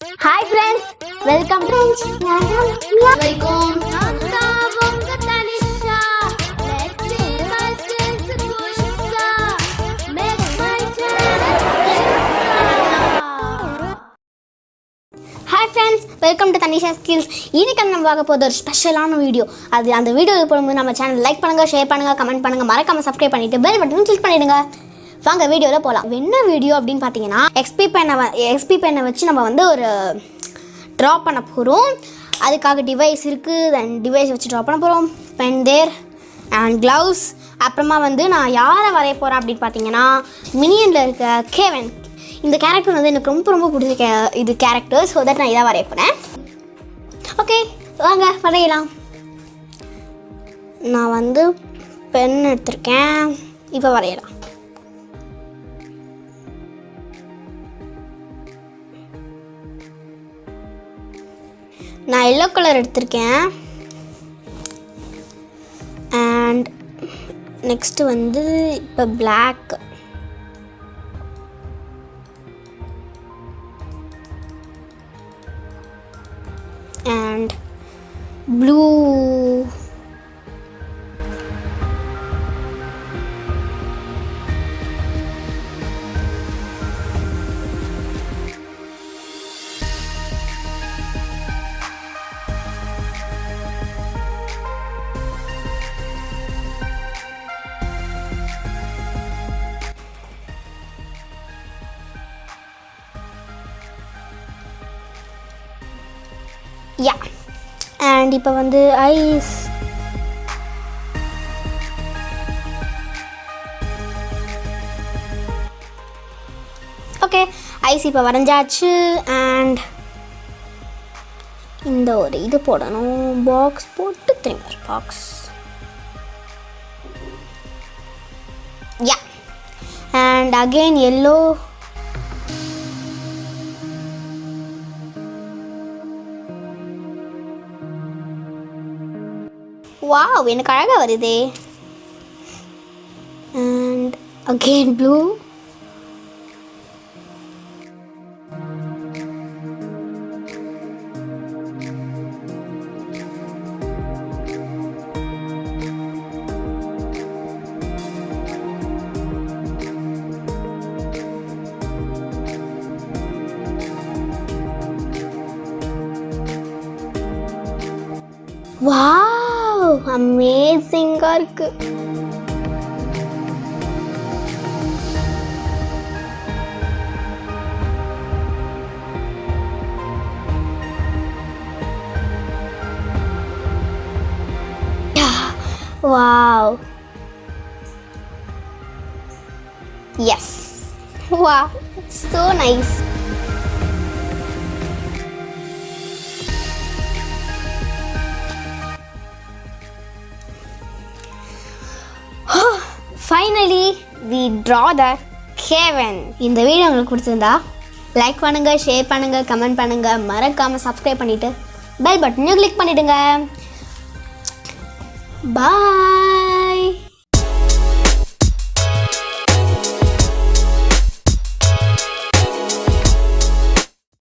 Hi friends, welcome to welcome. Tanisha. Let's sing my skills Krita. Make my Hi friends, welcome to Tanisha skills. இன்னைக்கு நம்ம பார்க்க போற ஒரு ஸ்பெஷலான video. அது அந்த வீடியோக்கு போகும்போது நம்ம சேனல் லைக் பண்ணுங்க, ஷேர் பண்ணுங்க, கமெண்ட் பண்ணுங்க, மறக்காம சப்ஸ்கிரைப் பண்ணிட்டு பெல் பட்டனை கிளிக் பண்ணிடுங்க. வாங்க வீடியோவில் போகலாம். என்ன வீடியோ அப்படின்னு பார்த்தீங்கன்னா XP பென்னை வச்சு நம்ம வந்து ஒரு ட்ரா பண்ண போகிறோம். அதுக்காக டிவைஸ் இருக்குது, தென் டிவைஸ் வச்சு ட்ரா பண்ண போகிறோம். Pen there and gloves. அப்புறமா வந்து நான் யாரை வரைய போகிறேன் அப்படின்னு பார்த்தீங்கன்னா மினியனில் இருக்க கேவன். இந்த கேரக்டர் வந்து எனக்கு ரொம்ப ரொம்ப பிடிச்ச இது கேரக்டர். ஸோ தட் நான் இதாக வரைய போகிறேன். ஓகே வாங்க வரையலாம். நான் வந்து பென் எடுத்திருக்கேன், இப்போ வரையலாம். நான் எல்லோ கலர் எடுத்திருக்கேன். அண்ட் நெக்ஸ்ட்டு வந்து இப்போ black. And blue. Yeah and இப்போ வந்து ஐஸ். ஓகே ஐஸ் இப்போ வரைஞ்சாச்சு. அண்ட் இந்த ஒரு இது போடணும், பாக்ஸ் போட்டு திரும்ப box. Yeah and again yellow. Wow எனக்கு அழகாக வருதே. And again blue. வாவ் அமேசிங்காக இருக்கு. Wow yes wow so nice. Finally we draw the Kevin. இந்த வீடியோ உங்களுக்கு பிடிச்சிருந்தா லைக் பண்ணுங்கள், ஷேர் பண்ணுங்கள், கமெண்ட் பண்ணுங்கள், மறக்காமல் சப்ஸ்கிரைப் பண்ணிவிட்டு பெல் பட்டனையும் கிளிக் பண்ணிவிடுங்க. பாய்.